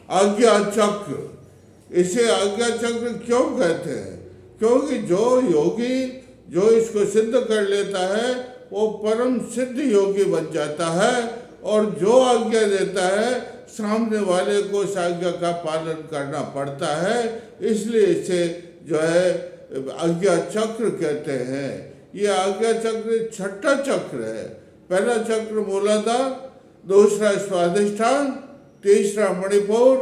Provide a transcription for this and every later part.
आज्ञा चक्र। इसे आज्ञा चक्र क्यों कहते हैं? क्योंकि जो योगी जो इसको सिद्ध कर लेता है वो परम सिद्ध योगी बन जाता है, और जो आज्ञा देता है सामने वाले को उस आज्ञा का पालन करना पड़ता है। इसलिए इसे जो है आज्ञा चक्र कहते हैं। ये आज्ञा चक्र छठा चक्र है। पहला चक्र मूलाधार, दूसरा स्वाधिष्ठान, तीसरा मणिपुर,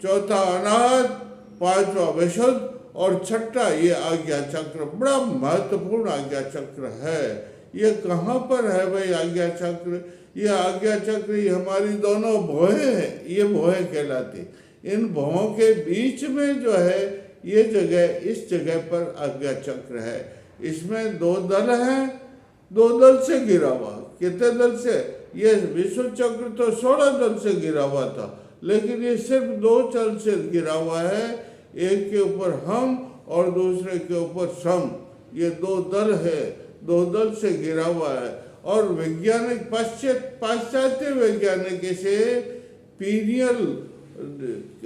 चौथा अनाहत, पांचवा विशुद्ध और छठा ये आज्ञा चक्र। बड़ा महत्वपूर्ण आज्ञा चक्र है। ये कहाँ पर है भाई आज्ञा चक्र? ये आज्ञा चक्र ये हमारी दोनों भौहें हैं, ये भौहें कहलाती। इन भौहों के बीच में जो है ये जगह, इस जगह पर आज्ञा चक्र है। इसमें दो दल हैं, दो दल से गिरा हुआ। कितने दल से? ये विशुद्ध चक्र तो 16 दल से गिरा हुआ था, लेकिन ये सिर्फ 2 दल से गिरा हुआ है। एक के ऊपर हम और दूसरे के ऊपर सम। ये 2 दल है, 2 दल से गिरा हुआ है। और वैज्ञानिक पाश्चात्य वैज्ञानिक इसे पीनियल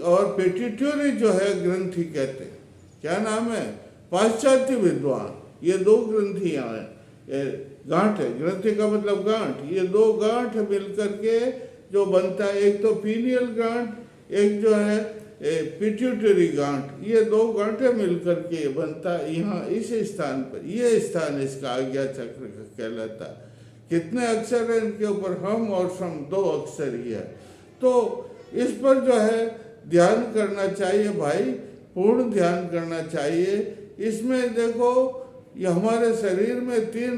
और पिट्यूटरी जो है ग्रंथि कहते हैं। क्या नाम है? पाश्चात्य विद्वान। ये 2 ग्रंथियां हैं, गांठ है, ग्रंथि का मतलब गांठ। ये 2 गांठ मिलकर के जो बनता है, एक तो पीनियल गांठ, एक जो है पिट्यूटरी गांठ। ये 2 गांठें मिलकर के बनता है यहाँ इस स्थान पर। ये स्थान इसका आज्ञा चक्र का कहलाता है। कितने अक्षर है इनके ऊपर? हम और सम, 2 अक्षर ही है। तो इस पर जो है ध्यान करना चाहिए भाई, पूर्ण ध्यान करना चाहिए। इसमें देखो ये हमारे शरीर में 3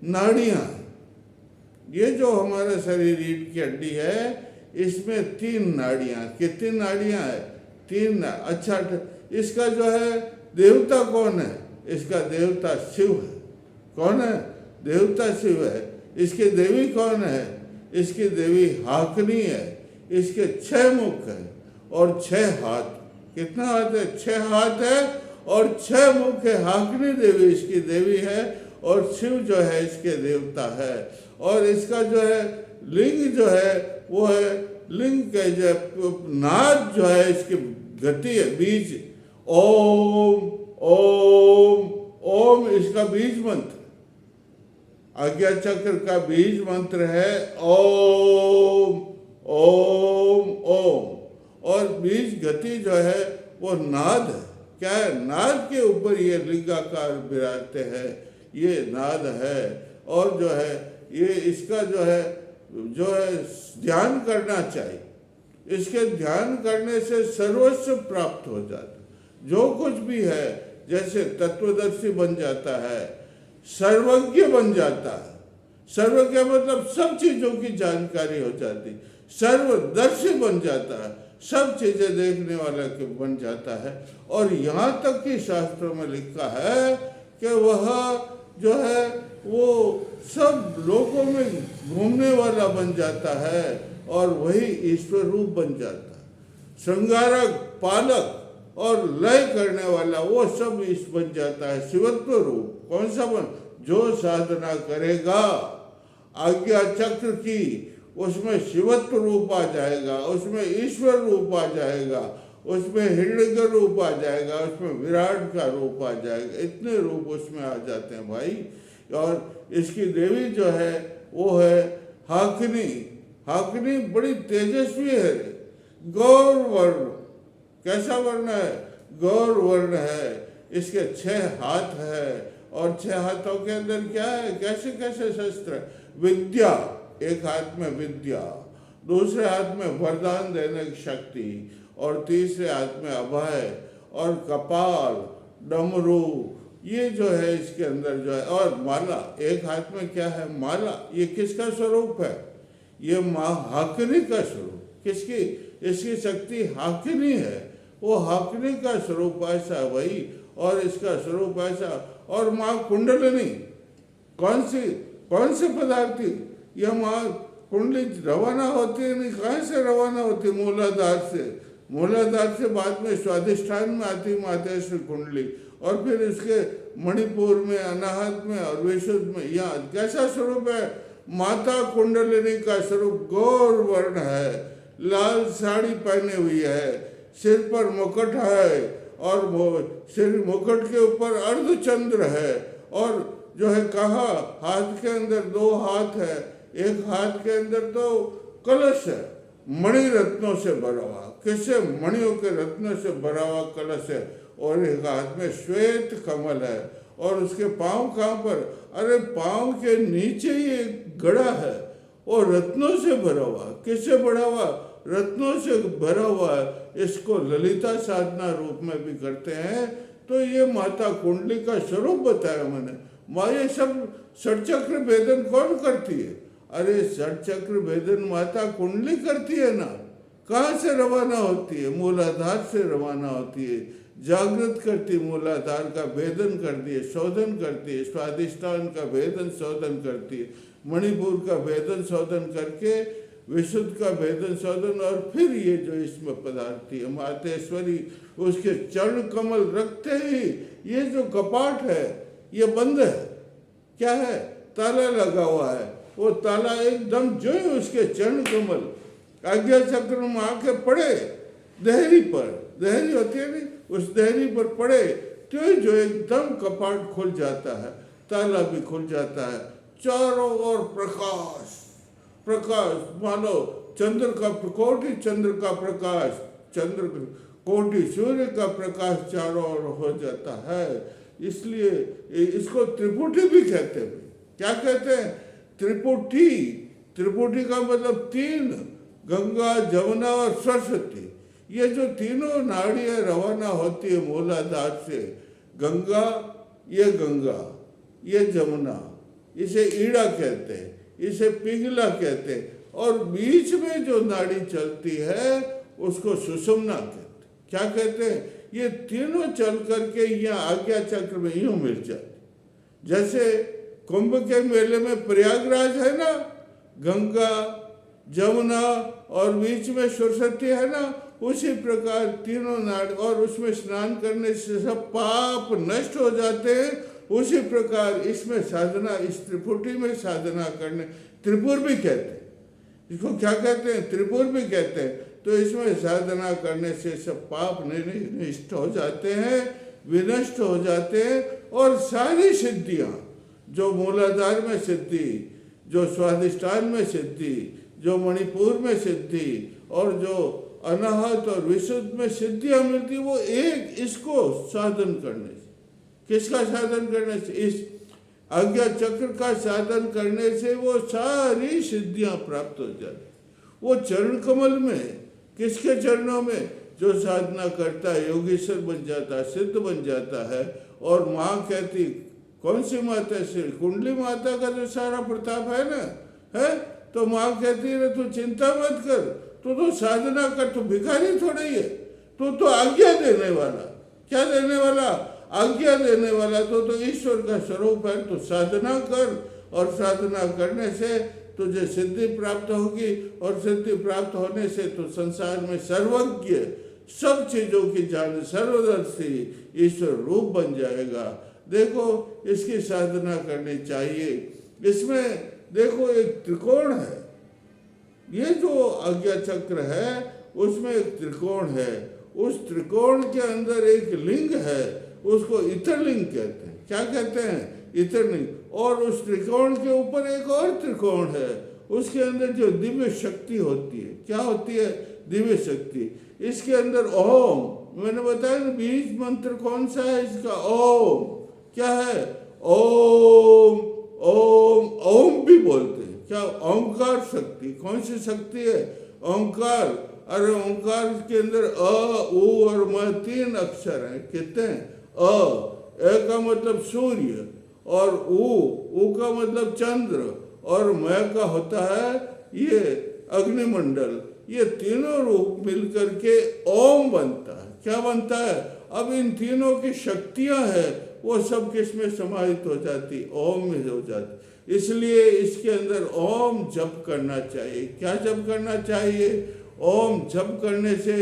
नाड़ियां हैं। ये जो हमारा शरीर रीढ़ की हड्डी है, इसमें 3 नाड़ियां। कितनी नाड़ियां है? 3। अच्छा, इसका जो है देवता कौन है? इसका देवता शिव है। कौन है? देवता शिव है। इसकी देवी कौन है? इसकी देवी हाकनी है। इसके 6 मुख है और 6 हाथ। कितना हाथ है? 6 हाथ है और 6 मुख है। हाकनी देवी इसकी देवी है और शिव जो है इसके देवता है। और इसका जो है लिंग जो है वो है, लिंग के जो नाद जो है इसकी गति है, बीज। ओम ओम ओम इसका बीज मंत्र। आज्ञा चक्र का बीज मंत्र है ओम ओम ओम। और बीज गति जो है वो नाद है। क्या है? नाद के ऊपर ये लिंगाकार विराजते हैं, ये नाद है। और जो है ये इसका जो है ध्यान करना चाहिए। इसके ध्यान करने से सर्वस्व प्राप्त हो जाता। जो कुछ भी है, जैसे तत्वदर्शी बन जाता है, सर्वज्ञ बन जाता है। सर्वज्ञ मतलब सब चीजों की जानकारी हो जाती। सर्वदर्शी बन जाता है, सब चीजें देखने वाला के बन जाता है। और यहाँ तक कि शास्त्रों में लिखा है कि वह जो है वो सब लोगों में घूमने वाला बन जाता है और वही ईश्वर रूप बन जाता है। श्रृंगारक, पालक और लय करने वाला वो सब इस बन जाता है, शिवत्व रूप। कौन सा बन? जो साधना करेगा आज्ञा चक्र की, उसमें शिवत्व रूप आ जाएगा, उसमें ईश्वर रूप आ जाएगा, उसमें हिरण्य रूप आ जाएगा, उसमें विराट का रूप आ जाएगा। इतने रूप उसमें आ जाते हैं भाई। और इसकी देवी जो है वो है हाकनी। हाकनी बड़ी तेजस्वी है, गौर वर्ण। कैसा वर्ण है? गौर वर्ण है। इसके 6 हाथ है और 6 हाथों के अंदर क्या है? कैसे कैसे शस्त्र? विद्या। एक हाथ में विद्या, दूसरे हाथ में वरदान देने की शक्ति और तीसरे हाथ में अभय और कपाल, डमरू, ये जो है इसके अंदर जो है। और माला, एक हाथ में क्या है? माला। ये किसका स्वरूप है? ये माँ हाकनी का स्वरूप। किसकी? इसकी शक्ति हाकनी है। वो हाकनी का स्वरूप ऐसा वही, और इसका स्वरूप ऐसा। और माँ कुंडलिनी कौन सी पदार्थी? यह माँ कुंडली रवाना होती है, नहीं कहाँ से रवाना होती? मूलाधार से। मूलाधार से बाद में स्वाधिष्ठान में आती मातेश्वरी कुंडली, और फिर इसके मणिपुर में, अनाहत में और विशुद्ध में। यहाँ कैसा स्वरूप है? माता कुंडलिनी का स्वरूप गौर वर्ण है, लाल साड़ी पहने हुई है, सिर पर मुकुट है और सिर मुकुट के ऊपर अर्धचंद्र है, और जो है कहा हाथ के अंदर 2 हाथ है, एक हाथ के अंदर तो कलश है मणि रत्नों से भरा हुआ, किससे? मणियों के रत्नों से भरा हुआ कलश है, और एक हाथ में श्वेत कमल है, और उसके पांव कहाँ पर? अरे पांव के नीचे ही एक गड़ा है, और रत्नों से भरा हुआ। किससे भरा हुआ? रत्नों से भरा हुआ है। इसको ललिता साधना रूप में भी करते हैं। तो ये माता कुंडली का स्वरूप बताया मैंने। माँ ये सब षटचक्र भेदन कौन करती है? अरे षटचक्र भेदन माता कुंडली करती है ना। कहाँ से रवाना होती है? मूलाधार से रवाना होती है, जागृत करती, मूलाधार का भेदन करती है, शोधन करती है, स्वादिष्टान का भेदन शोधन करती है, मणिपुर का भेदन शोधन करके विशुद्ध का भेदन शोधन, और फिर ये जो इसमें पदार्थी है मातेश्वरी, उसके चरण कमल रखते ही ये जो कपाट है ये बंद है। क्या है? ताला लगा हुआ है। वो ताला एकदम जो ही उसके चरण कमल आज्ञा चक्र में आके पड़े, देहरी पर, देहरी होती है नहीं, उस देहरी पर पड़े तो जो एकदम कपाट खुल जाता है, ताला भी खुल जाता है। चारों ओर प्रकाश, प्रकाश मानो चंद्र का कोटि, चंद्र का प्रकाश, चंद्र कोटि सूर्य का प्रकाश चारों ओर हो जाता है। इसलिए इसको त्रिपुटी भी कहते हैं। क्या कहते हैं? त्रिपुटी। त्रिपुटी का मतलब 3, गंगा, जमुना और सरस्वती। ये जो तीनों नाड़ियाँ रवाना होती है मूलाधार से, गंगा, ये जमुना, इसे ईड़ा कहते हैं, इसे पिंगला कहते हैं, और बीच में जो नाड़ी चलती है उसको सुषुम्ना कहते हैं। क्या कहते हैं? ये तीनों चल करके यहाँ आज्ञा चक्र में यूं मिल जाते। जैसे कुंभ के मेले में प्रयागराज है ना, गंगा, जमुना और बीच में सरस्वती है ना, उसी प्रकार तीनों नाड़ी, और उसमें स्नान करने से सब पाप नष्ट हो जाते हैं। उसी प्रकार इसमें साधना, इस त्रिपुटी में साधना करने, त्रिपुर भी कहते हैं इसको। क्या कहते हैं? त्रिपुर भी कहते हैं। तो इसमें साधना करने से सब पाप नष्ट हो जाते हैं, विनष्ट हो जाते हैं, और सारी सिद्धियाँ, जो मूलाधार में सिद्धि, जो स्वादिष्टान में सिद्धि, जो मणिपुर में सिद्धि, और जो अनाहत और विशुद्ध में सिद्धियाँ मिलती, वो एक इसको साधन करने से। किसका साधन करने से? इस आज्ञा चक्र का साधन करने से वो सारी सिद्धियां प्राप्त हो जाती। वो चरण कमल में, किसके चरणों में? जो साधना करता है योगेश्वर बन जाता है, सिद्ध बन जाता है। और माँ कहती, कौन सी माता? श्री कुंडली माता का जो सारा प्रताप है ना, है, तो माँ कहती है तू चिंता मत कर, तू साधना कर, तू भिखारी थोड़ा ही है, तू आज्ञा देने वाला। क्या देने वाला? आज्ञा देने वाला। तो ईश्वर का स्वरूप है। तो साधना कर, और साधना करने से तुझे सिद्धि प्राप्त होगी, और सिद्धि प्राप्त होने से तो संसार में सर्वज्ञ, सब चीजों की जान, सर्वदर्शी ईश्वर रूप बन जाएगा। देखो इसकी साधना करनी चाहिए। इसमें देखो एक त्रिकोण है, ये जो आज्ञा चक्र है उसमें एक त्रिकोण है, उस त्रिकोण के अंदर एक लिंग है, उसको इतरलिंग कहते हैं। क्या कहते हैं? इतरलिंग। और उस त्रिकोण के ऊपर एक और त्रिकोण है, उसके अंदर जो दिव्य शक्ति होती है। क्या होती है? दिव्य शक्ति। इसके अंदर ओम, मैंने बताया ना, बीज मंत्र कौन सा है इसका? ओम। क्या है? ओम। ओम, ओम भी बोलते हैं। क्या? ओंकार शक्ति। कौन सी शक्ति है? ओंकार। अरे ओंकार के अंदर अ, उ और म 3 अक्षर हैं। कितने? अ का मतलब सूर्य, और उ का मतलब चंद्र, और म का होता है ये अग्निमंडल। ये तीनों रूप मिलकर के ओम बनता है। क्या बनता है? अब इन तीनों की शक्तियां हैं, वो सब किसमें समाहित हो जाती? ओम में हो जाती। इसलिए इसके अंदर ओम जप करना चाहिए। क्या जप करना चाहिए? ओम जप करने से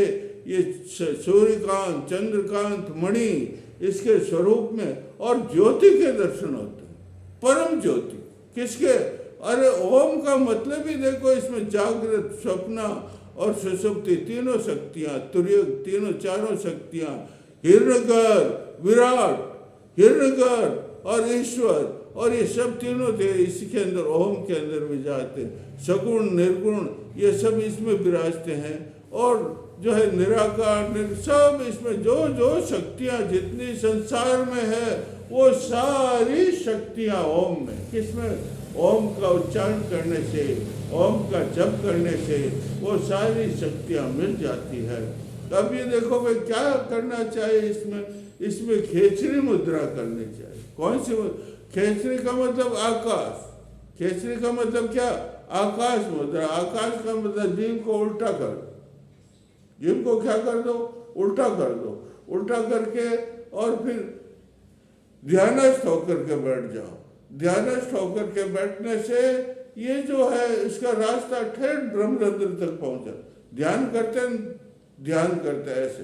ये सूर्यकांत, चंद्रकांत, मणि, इसके स्वरूप में और ज्योति के दर्शन होते हैं। परम ज्योति किसके? अरे ओम का मतलब ही देखो, इसमें जागृत, स्वप्न और सुषुप्ति, तीनों शक्तियां, तुर्य तीनों चारों शक्तियां, हिरण्यगर, विराट, हिरण्यगर और ईश्वर, और ये सब तीनों थे इसी के अंदर, ओम के अंदर विराजते। सगुण निर्गुण ये सब इसमें विराजते हैं, और जो है निराकार सब इसमें जो जो शक्तियां जितनी संसार में है वो सारी शक्तियां ओम में। किसमें? ओम का उच्चारण करने से, ओम का जप करने से वो सारी शक्तियां मिल जाती है। अब ये देखो भाई क्या करना चाहिए इसमें? इसमें खेचरी मुद्रा करनी चाहिए। कौन सी? खेचरी का मतलब आकाश। खेचरी का मतलब क्या? आकाश मुद्रा। आकाश का मतलब जीव को उल्टा कर दो, जीव को क्या कर दो? उल्टा कर दो। उल्टा करके और फिर ध्यानस्थ होकर के बैठ जाओ। ध्यानस्थ होकर के बैठने से ये जो है इसका रास्ता ठेठ ब्रह्मरंध्र तक पहुंचा। ध्यान करते ऐसे।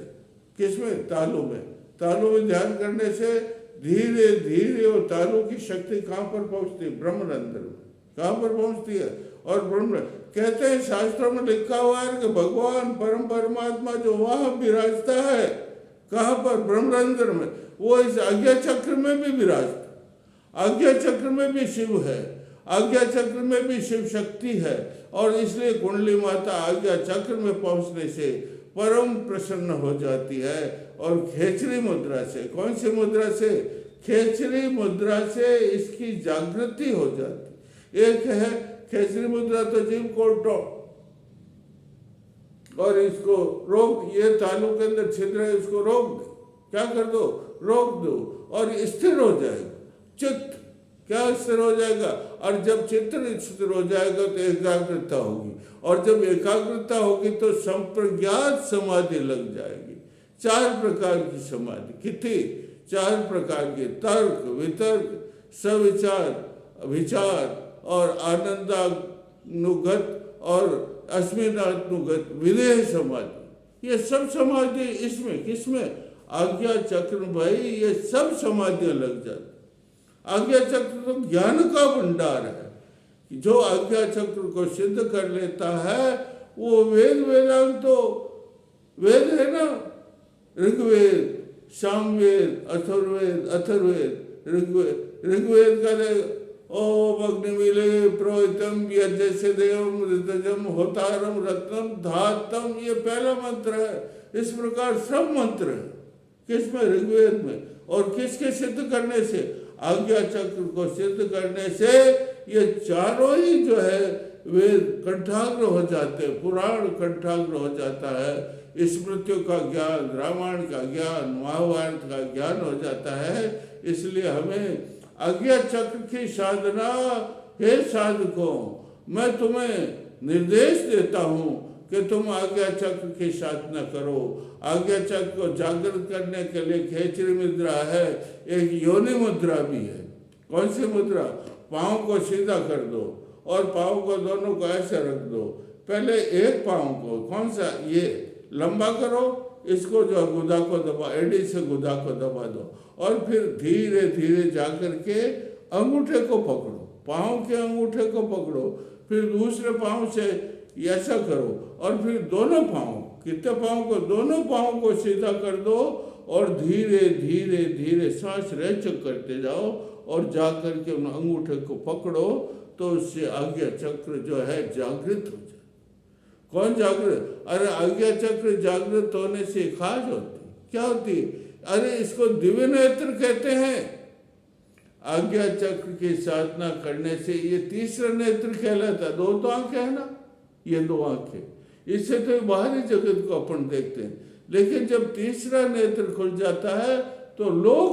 किसमें? तालु में। तालु में ध्यान करने से धीरे धीरे वो तालु की शक्ति कहाँ पर पहुंचती है? ब्रह्मरंध्र में। कहाँ पर पहुंचती है? और ब्रह्म कहते हैं, शास्त्रों में लिखा हुआ है कि भगवान परम परमात्मा जो वहां विराजता है, कहाँ पर? ब्रह्मरंध्र में। वो इस आज्ञा चक्र में भी विराजता। आज्ञा चक्र में भी शिव है, आज्ञा चक्र में भी शिव शक्ति है, और इसलिए कुंडली माता आज्ञा चक्र में पहुंचने से परम प्रसन्न हो जाती है। और खेचरी मुद्रा से, कौन सी मुद्रा से? खेचरी मुद्रा से इसकी जागृति हो जाती। एक है खेचरी मुद्रा तो जीव को उल्टो और इसको रोक, ये तालु के अंदर छिद्र है इसको रोक दो। क्या कर दो? रोक दो, और स्थिर हो जाएगा चित्त। क्या स्थिर हो जाएगा? और जब चित्त स्थिर हो जाएगा तो एकाग्रता होगी, और जब एकाग्रता होगी तो संप्रज्ञात समाधि लग जाएगी। 4 प्रकार की समाधि। कितनी? 4 प्रकार की। तर्क, वितर्क, सविचार, विचार और आनंदानुगत और अस्मिनानुगत विदेह समाधि। ये सब समाधि इसमें। किसमें? आज्ञा चक्र भाई, ये सब समाधियां लग जाती। आज्ञा चक्र तो ज्ञान का भंडार है। जो आज्ञा चक्र को सिद्ध कर लेता है वो वेद वेदांत तो वेद है ना, ऋग्वेद, सामवेद, अथर्ववेद, ऋग्वेद का ओम अग्निमीले प्रोहितम यज्ञस्य देवम ऋतजम होतारम रत्नम धातम, ये पहला मंत्र है। इस प्रकार सब मंत्र है। किसमें? ऋग्वेद में। और किसके सिद्ध करने से? आज्ञा चक्र को सिद्ध करने से ये चारों ही जो है वेद कंठाग्र हो जाते हैं, पुराण कंठाग्र हो जाता है। स्मृतियों का ज्ञान, रामायण का ज्ञान, महाभारत का ज्ञान हो जाता है। इसलिए हमें आज्ञा चक्र की साधना, हे साधकों, मैं तुम्हें निर्देश देता हूँ कि तुम आज्ञा चक्र की साधना करो। आज्ञा चक्र को जागृत करने के लिए खेचरी मुद्रा है, एक योनि मुद्रा भी है। कौन सी मुद्रा? पाँव को सीधा कर दो और पाँव को दोनों को ऐसे रख दो। पहले एक पाँव को, कौन सा? ये लंबा करो, इसको जो गुदा को दबा, एडी से गुदा को दबा दो, और फिर धीरे धीरे जाकर के अंगूठे को पकड़ो, पाँव के अंगूठे को पकड़ो, फिर दूसरे पाँव से ऐसा करो, और फिर दोनों पाँव, कितने पाँव को? दोनों पाँव को सीधा कर दो, और धीरे धीरे धीरे सांस रेचक करते जाओ, और जाकर के उन अंगूठे को पकड़ो, तो उससे आज्ञा चक्र जो है जागृत हो जाए। कौन जागृत? अरे आज्ञा चक्र जागृत होने से खास होती। क्या होती? अरे इसको दिव्य नेत्र कहते हैं। आज्ञा चक्र की साधना करने से ये तीसरा नेत्र कहलाता। 2 आंखें है ना, ये 2 आंखें, इससे तो बाहरी जगत को अपन देखते हैं, लेकिन जब तीसरा नेत्र खुल जाता है तो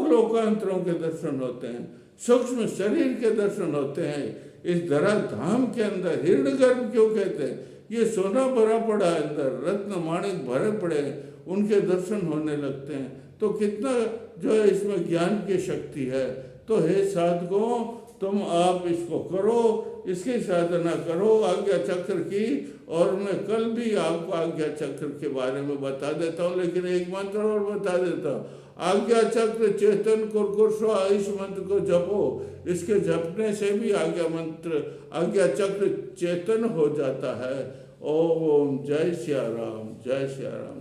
लोकांतरों के दर्शन होते हैं, सूक्ष्म शरीर के दर्शन होते हैं। इस धरा धाम के अंदर हिरण्यगर्भ क्यों कहते हैं? ये सोना भरा पड़ा है अंदर, रत्न माणिक भरे पड़े हैं, उनके दर्शन होने लगते हैं। तो कितना जो है इसमें ज्ञान की शक्ति है। तो हे साधकों, तुम आप इसको करो, इसकी साधना करो आज्ञा चक्र की। और मैं कल भी आपको आज्ञा चक्र के बारे में बता देता हूँ, लेकिन एक मंत्र और बता देता हूँ। आज्ञा चक्र चेतन कुरकुर, इस मंत्र को जपो। इसके जपने से भी आज्ञा चक्र चेतन हो जाता है, ओम जय सिया राम, जय सिया राम।